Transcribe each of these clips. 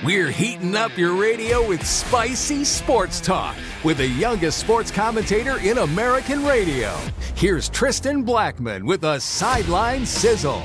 We're heating up your radio with spicy sports talk with the youngest sports commentator in American radio. Here's Tristan Blackman with a Sideline Sizzle.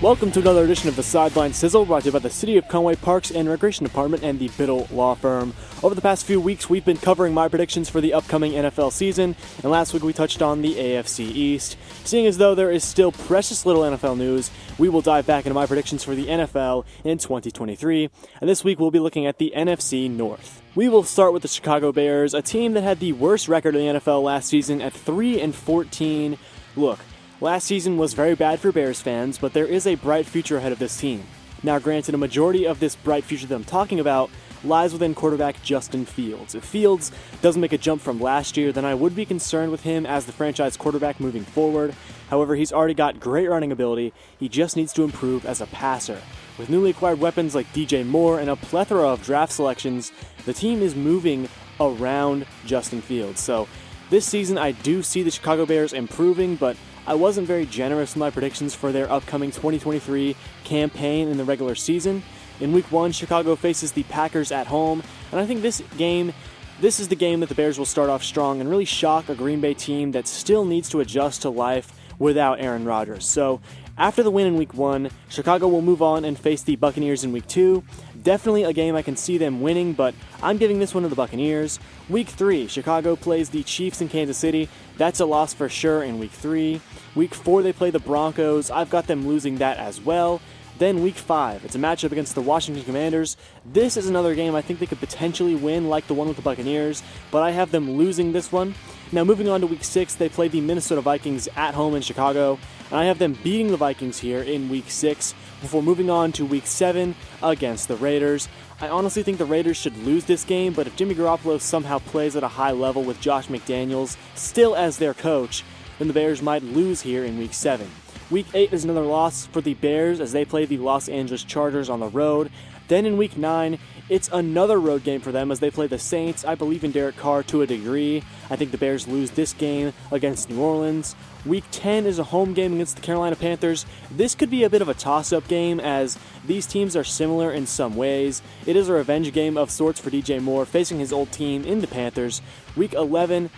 Welcome to another edition of the Sideline Sizzle, brought to you by the City of Conway Parks and Recreation Department and the Biddle Law Firm. Over the past few weeks, we've been covering my predictions for the upcoming NFL season, and last week we touched on the AFC East. Seeing as though there is still precious little NFL news, we will dive back into my predictions for the NFL in 2023, and this week we'll be looking at the NFC North. We will start with the Chicago Bears, a team that had the worst record in the NFL last season at 3-14. Look, last season was very bad for Bears fans, but there is a bright future ahead of this team. Now, granted, a majority of this bright future that I'm talking about lies within quarterback Justin Fields. If Fields doesn't make a jump from last year, then I would be concerned with him as the franchise quarterback moving forward. However, he's already got great running ability. He just needs to improve as a passer. With newly acquired weapons like DJ Moore and a plethora of draft selections, the team is moving around Justin Fields. So this season, I do see the Chicago Bears improving, but I wasn't very generous in my predictions for their upcoming 2023 campaign in the regular season. In Week 1, Chicago faces the Packers at home, and I think this is the game that the Bears will start off strong and really shock a Green Bay team that still needs to adjust to life without Aaron Rodgers. So after the win in Week 1, Chicago will move on and face the Buccaneers in Week 2. Definitely a game I can see them winning, but I'm giving this one to the Buccaneers. Week 3, Chicago plays the Chiefs in Kansas City. That's a loss for sure in Week 3. Week 4, they play the Broncos. I've got them losing that as well. Then Week 5, it's a matchup against the Washington Commanders. This is another game I think they could potentially win, like the one with the Buccaneers, but I have them losing this one. Now moving on to Week 6, they play the Minnesota Vikings at home in Chicago, and I have them beating the Vikings here in Week 6 before moving on to Week 7 against the Raiders. I honestly think the Raiders should lose this game, but if Jimmy Garoppolo somehow plays at a high level with Josh McDaniels still as their coach, then the Bears might lose here in Week 7. Week 8 is another loss for the Bears as they play the Los Angeles Chargers on the road. Then in Week 9, it's another road game for them as they play the Saints. I believe in Derek Carr to a degree. I think the Bears lose this game against New Orleans. Week 10 is a home game against the Carolina Panthers. This could be a bit of a toss-up game as these teams are similar in some ways. It is a revenge game of sorts for DJ Moore facing his old team in the Panthers. Week 11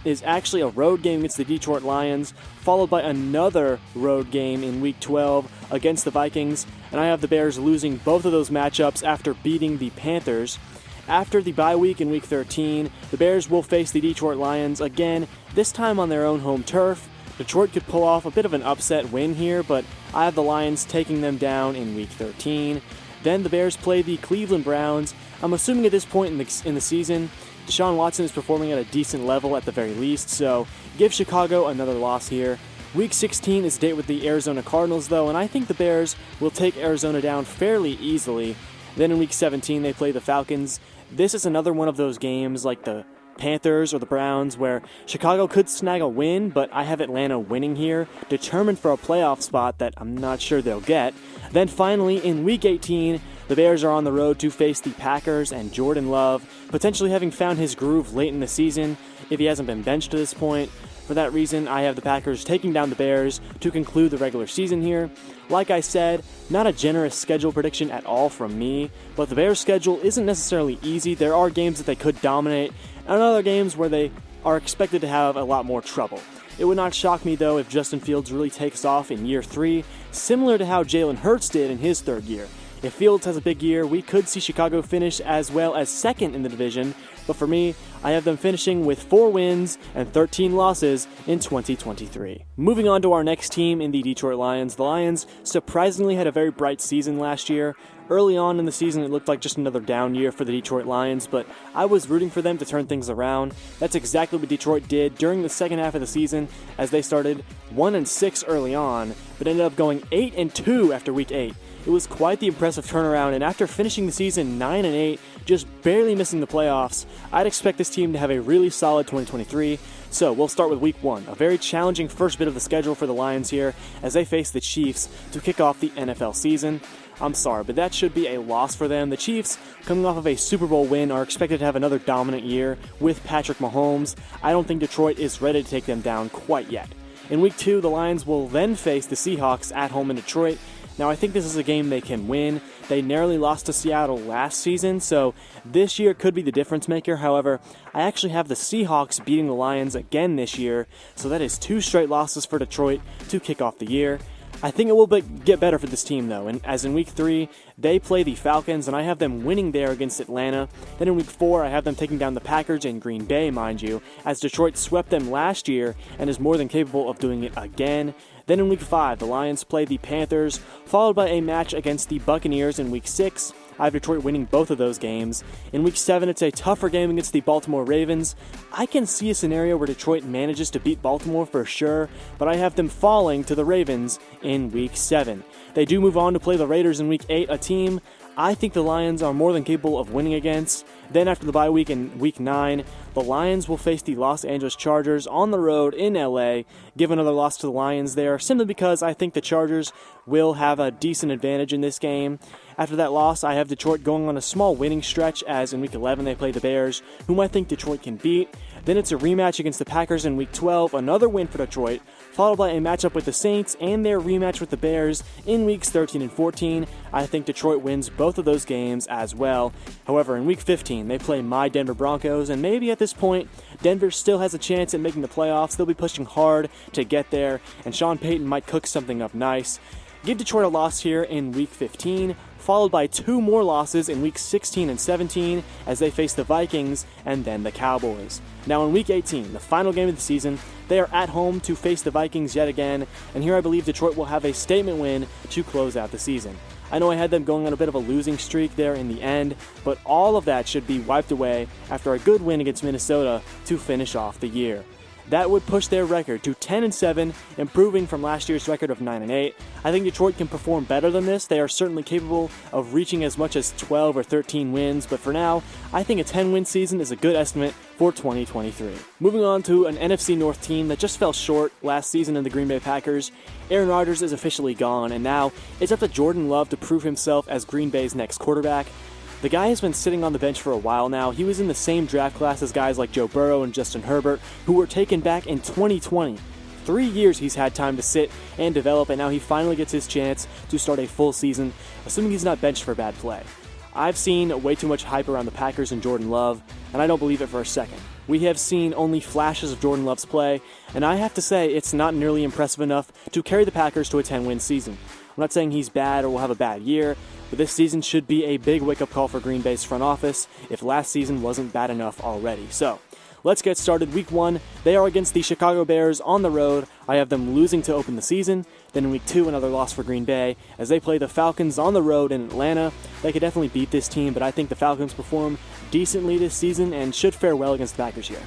is actually a road game against the Detroit Lions, followed by another road game in Week 12 against the Vikings, and I have the Bears losing both of those matchups after beating the Panthers. After the bye week in Week 13, the Bears will face the Detroit Lions again, this time on their own home turf. Detroit could pull off a bit of an upset win here, but I have the Lions taking them down in Week 13. Then the Bears play the Cleveland Browns. I'm assuming at this point in the season, Deshaun Watson is performing at a decent level at the very least, so give Chicago another loss here. Week 16 is a date with the Arizona Cardinals, though, and I think the Bears will take Arizona down fairly easily. Then in Week 17, they play the Falcons. This is another one of those games like the Panthers or the Browns where Chicago could snag a win, but I have Atlanta winning here, determined for a playoff spot that I'm not sure they'll get. Then finally, in Week 18, the Bears are on the road to face the Packers and Jordan Love, potentially having found his groove late in the season if he hasn't been benched to this point. For that reason, I have the Packers taking down the Bears to conclude the regular season here. Like I said, not a generous schedule prediction at all from me, but the Bears' schedule isn't necessarily easy. There are games that they could dominate, and other games where they are expected to have a lot more trouble. It would not shock me, though, if Justin Fields really takes off in year 3, similar to how Jalen Hurts did in his third year. If Fields has a big year, we could see Chicago finish as well as second in the division, but for me, I have them finishing with 4 wins and 13 losses in 2023. Moving on to our next team in the Detroit Lions. The Lions surprisingly had a very bright season last year. Early on in the season, it looked like just another down year for the Detroit Lions, but I was rooting for them to turn things around. That's exactly what Detroit did during the second half of the season, as they started 1-6 early on, but ended up going 8-2 after Week 8. It was quite the impressive turnaround, and after finishing the season 9-8, just barely missing the playoffs, I'd expect this team to have a really solid 2023. So we'll start with Week 1, a very challenging first bit of the schedule for the Lions here as they face the Chiefs to kick off the NFL season. I'm sorry, but that should be a loss for them. The Chiefs, coming off of a Super Bowl win, are expected to have another dominant year with Patrick Mahomes. I don't think Detroit is ready to take them down quite yet. In Week 2, the Lions will then face the Seahawks at home in Detroit. Now, I think this is a game they can win. They narrowly lost to Seattle last season, so this year could be the difference maker. However, I actually have the Seahawks beating the Lions again this year, so that is 2 straight losses for Detroit to kick off the year. I think it will get better for this team, though, and as in Week 3, they play the Falcons, and I have them winning there against Atlanta. Then in Week 4, I have them taking down the Packers in Green Bay, mind you, as Detroit swept them last year and is more than capable of doing it again. Then in Week 5, the Lions play the Panthers, followed by a match against the Buccaneers in Week 6. I have Detroit winning both of those games. In Week 7, it's a tougher game against the Baltimore Ravens. I can see a scenario where Detroit manages to beat Baltimore for sure, but I have them falling to the Ravens in Week 7. They do move on to play the Raiders in Week 8, a team I think the Lions are more than capable of winning against. Then after the bye week in Week 9, the Lions will face the Los Angeles Chargers on the road in LA. Give another loss to the Lions there, simply because I think the Chargers will have a decent advantage in this game. After that loss, I have Detroit going on a small winning stretch, as in Week 11 they play the Bears, whom I think Detroit can beat. Then it's a rematch against the Packers in Week 12, another win for Detroit, followed by a matchup with the Saints and their rematch with the Bears in Weeks 13 and 14. I think Detroit wins both of those games as well. However, in Week 15, they play my Denver Broncos, and maybe at this point, Denver still has a chance at making the playoffs. They'll be pushing hard to get there, and Sean Payton might cook something up nice. Give Detroit a loss here in Week 15, followed by 2 more losses in Weeks 16 and 17 as they face the Vikings and then the Cowboys. Now in Week 18, the final game of the season, they are at home to face the Vikings yet again, and here I believe Detroit will have a statement win to close out the season. I know I had them going on a bit of a losing streak there in the end, but all of that should be wiped away after a good win against Minnesota to finish off the year. That would push their record to 10-7, improving from last year's record of 9-8. I think Detroit can perform better than this. They are certainly capable of reaching as much as 12 or 13 wins, but for now, I think a 10-win season is a good estimate for 2023. Moving on to an NFC North team that just fell short last season in the Green Bay Packers. Aaron Rodgers is officially gone, and now it's up to Jordan Love to prove himself as Green Bay's next quarterback. The guy has been sitting on the bench for a while now. He was in the same draft class as guys like Joe Burrow and Justin Herbert, who were taken back in 2020. 3 years he's had time to sit and develop, and now he finally gets his chance to start a full season, assuming he's not benched for bad play. I've seen way too much hype around the Packers and Jordan Love, and I don't believe it for a second. We have seen only flashes of Jordan Love's play, and I have to say it's not nearly impressive enough to carry the Packers to a 10-win season. I'm not saying he's bad or will have a bad year, but this season should be a big wake-up call for Green Bay's front office if last season wasn't bad enough already. So, let's get started. Week 1, they are against the Chicago Bears on the road. I have them losing to open the season. Then in Week 2, another loss for Green Bay as they play the Falcons on the road in Atlanta. They could definitely beat this team, but I think the Falcons perform decently this season and should fare well against the Packers here.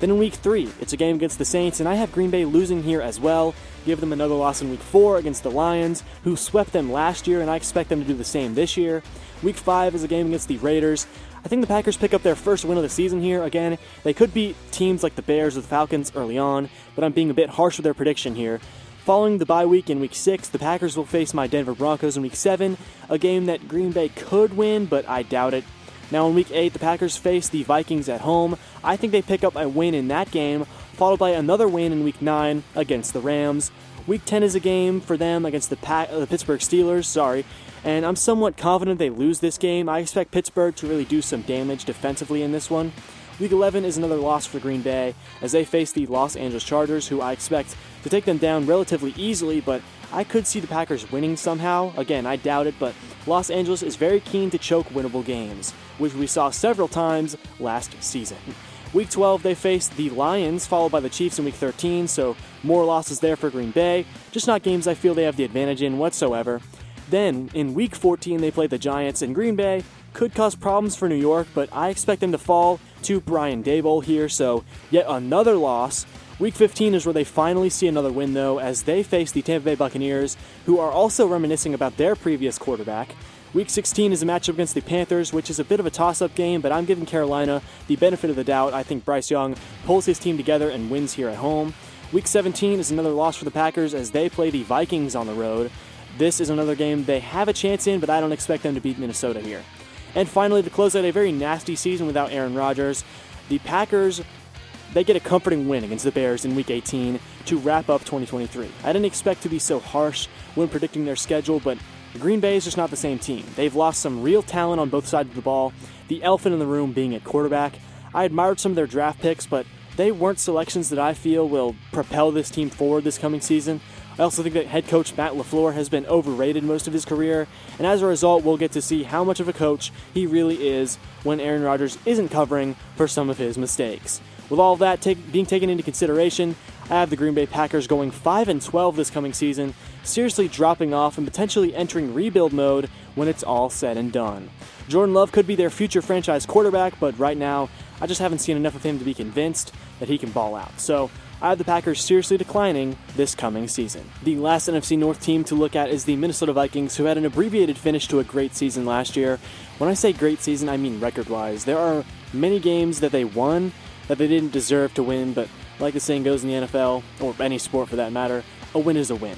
Then in Week 3, it's a game against the Saints, and I have Green Bay losing here as well. Give them another loss in Week 4 against the Lions, who swept them last year, and I expect them to do the same this year. Week 5 is a game against the Raiders. I think the Packers pick up their first win of the season here. Again, they could beat teams like the Bears or the Falcons early on, but I'm being a bit harsh with their prediction here. Following the bye week in Week 6, the Packers will face my Denver Broncos in Week 7, a game that Green Bay could win, but I doubt it. Now in Week 8, the Packers face the Vikings at home. I think they pick up a win in that game, followed by another win in Week 9 against the Rams. Week 10 is a game for them against the Pittsburgh Steelers, and I'm somewhat confident they lose this game. I expect Pittsburgh to really do some damage defensively in this one. Week 11 is another loss for Green Bay as they face the Los Angeles Chargers, who I expect to take them down relatively easily, but I could see the Packers winning somehow. Again, I doubt it, but Los Angeles is very keen to choke winnable games, which we saw several times last season. Week 12, they face the Lions, followed by the Chiefs in Week 13, so more losses there for Green Bay. Just not games I feel they have the advantage in whatsoever. Then, in Week 14, they play the Giants, and Green Bay could cause problems for New York, but I expect them to fall to Brian Daboll here, so yet another loss. Week 15 is where they finally see another win, though, as they face the Tampa Bay Buccaneers, who are also reminiscing about their previous quarterback. Week 16 is a matchup against the Panthers, which is a bit of a toss-up game, but I'm giving Carolina the benefit of the doubt. I think Bryce Young pulls his team together and wins here at home. Week 17 is another loss for the Packers as they play the Vikings on the road. This is another game they have a chance in, but I don't expect them to beat Minnesota here. And finally, to close out a very nasty season without Aaron Rodgers, the Packers, they get a comforting win against the Bears in Week 18 to wrap up 2023. I didn't expect to be so harsh when predicting their schedule, but Green Bay is just not the same team. They've lost some real talent on both sides of the ball, the elephant in the room being at quarterback. I admired some of their draft picks, but they weren't selections that I feel will propel this team forward this coming season. I also think that head coach Matt LaFleur has been overrated most of his career, and as a result, we'll get to see how much of a coach he really is when Aaron Rodgers isn't covering for some of his mistakes. With all of that being taken into consideration, I have the Green Bay Packers going 5-12 this coming season, seriously dropping off and potentially entering rebuild mode when it's all said and done. Jordan Love could be their future franchise quarterback, but right now, I just haven't seen enough of him to be convinced that he can ball out. So, I have the Packers seriously declining this coming season. The last NFC North team to look at is the Minnesota Vikings, who had an abbreviated finish to a great season last year. When I say great season, I mean record-wise. There are many games that they won that they didn't deserve to win, but like the saying goes in the NFL, or any sport for that matter, a win is a win.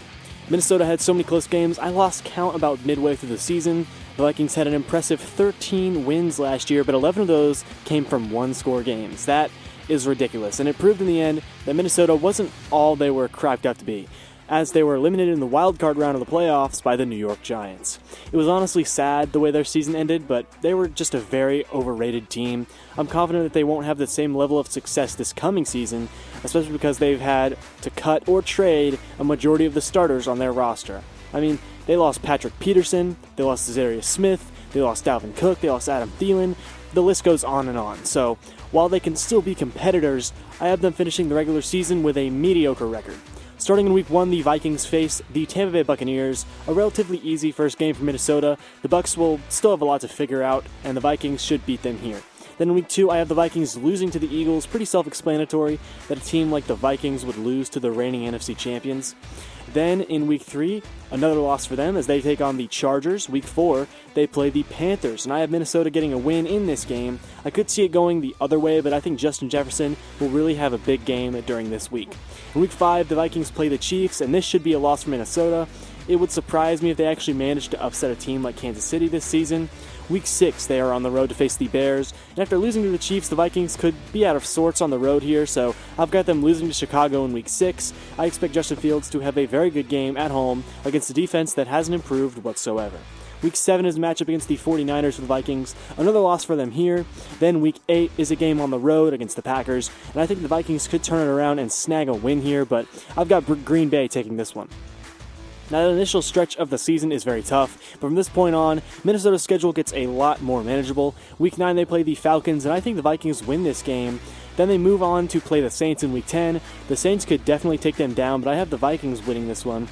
Minnesota had so many close games, I lost count about midway through the season. The Vikings had an impressive 13 wins last year, but 11 of those came from one-score games. That is ridiculous, and it proved in the end that Minnesota wasn't all they were cracked up to be, as they were eliminated in the wildcard round of the playoffs by the New York Giants. It was honestly sad the way their season ended, but they were just a very overrated team. I'm confident that they won't have the same level of success this coming season, especially because they've had to cut or trade a majority of the starters on their roster. I mean, they lost Patrick Peterson, they lost Za'Darius Smith, they lost Dalvin Cook, they lost Adam Thielen. The list goes on and on. So, while they can still be competitors, I have them finishing the regular season with a mediocre record. Starting in Week 1, the Vikings face the Tampa Bay Buccaneers, a relatively easy first game for Minnesota. The Bucs will still have a lot to figure out, and the Vikings should beat them here. Then in Week 2, I have the Vikings losing to the Eagles. Pretty self-explanatory that a team like the Vikings would lose to the reigning NFC champions. Then in Week 3, another loss for them as they take on the Chargers. Week 4, they play the Panthers, and I have Minnesota getting a win in this game. I could see it going the other way, but I think Justin Jefferson will really have a big game during this week. In Week 5, the Vikings play the Chiefs, and this should be a loss for Minnesota. It would surprise me if they actually managed to upset a team like Kansas City this season. Week 6, they are on the road to face the Bears, and after losing to the Chiefs, the Vikings could be out of sorts on the road here, so I've got them losing to Chicago in Week 6. I expect Justin Fields to have a very good game at home against a defense that hasn't improved whatsoever. Week 7 is a matchup against the 49ers for the Vikings, another loss for them here. Then Week 8 is a game on the road against the Packers, and I think the Vikings could turn it around and snag a win here, but I've got Green Bay taking this one. Now, the initial stretch of the season is very tough, but from this point on, Minnesota's schedule gets a lot more manageable. Week 9, they play the Falcons, and I think the Vikings win this game. Then they move on to play the Saints in Week 10. The Saints could definitely take them down, but I have the Vikings winning this one.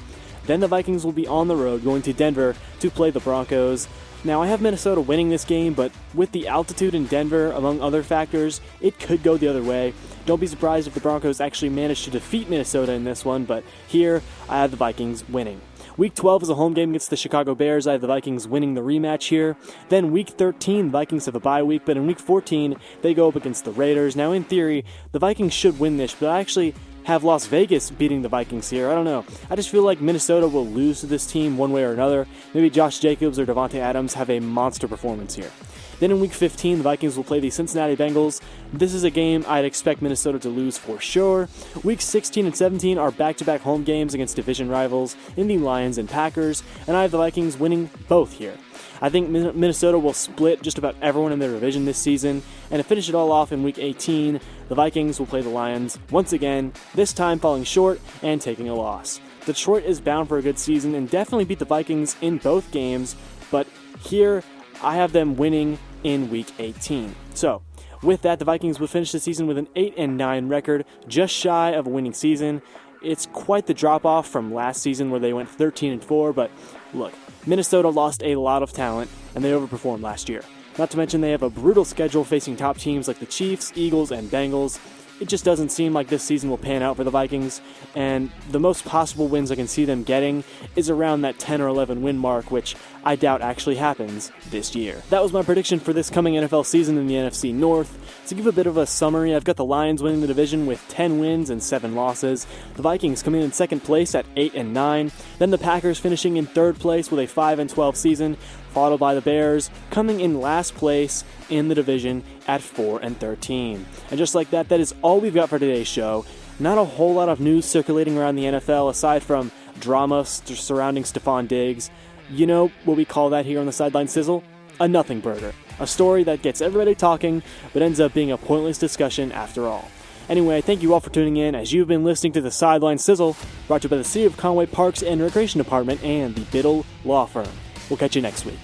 Then the Vikings will be on the road, going to Denver to play the Broncos. Now, I have Minnesota winning this game, but with the altitude in Denver, among other factors, it could go the other way. Don't be surprised if the Broncos actually manage to defeat Minnesota in this one, but here, I have the Vikings winning. Week 12 is a home game against the Chicago Bears. I have the Vikings winning the rematch here. Then Week 13, the Vikings have a bye week, but in Week 14, they go up against the Raiders. Now, in theory, the Vikings should win this, but I actually have Las Vegas beating the Vikings here. I don't know. I just feel like Minnesota will lose to this team one way or another. Maybe Josh Jacobs or Devontae Adams have a monster performance here. Then in Week 15, the Vikings will play the Cincinnati Bengals. This is a game I'd expect Minnesota to lose for sure. Weeks 16 and 17 are back-to-back home games against division rivals in the Lions and Packers, and I have the Vikings winning both here. I think Minnesota will split just about everyone in their division this season, and to finish it all off in Week 18, the Vikings will play the Lions once again, this time falling short and taking a loss. Detroit is bound for a good season and definitely beat the Vikings in both games, but here I have them winning in Week 18. So, with that, the Vikings would finish the season with an 8-9 record, just shy of a winning season. It's quite the drop-off from last season where they went 13-4, but look, Minnesota lost a lot of talent, and they overperformed last year. Not to mention they have a brutal schedule facing top teams like the Chiefs, Eagles, and Bengals. It just doesn't seem like this season will pan out for the Vikings, and the most possible wins I can see them getting is around that 10 or 11 win mark, which I doubt actually happens this year. That was my prediction for this coming NFL season in the NFC North. To give a bit of a summary, I've got the Lions winning the division with 10 wins and 7 losses, the Vikings coming in second place at 8-9, then the Packers finishing in third place with a 5-12 season, followed by the Bears coming in last place in the division at 4-13. And just like that, that is all we've got for today's show. Not a whole lot of news circulating around the NFL aside from drama surrounding Stephon Diggs. You know what we call that here on the Sideline Sizzle? A nothing burger. A story that gets everybody talking, but ends up being a pointless discussion after all. Anyway, thank you all for tuning in as you've been listening to the Sideline Sizzle, brought to you by the City of Conway Parks and Recreation Department and the Biddle Law Firm. We'll catch you next week.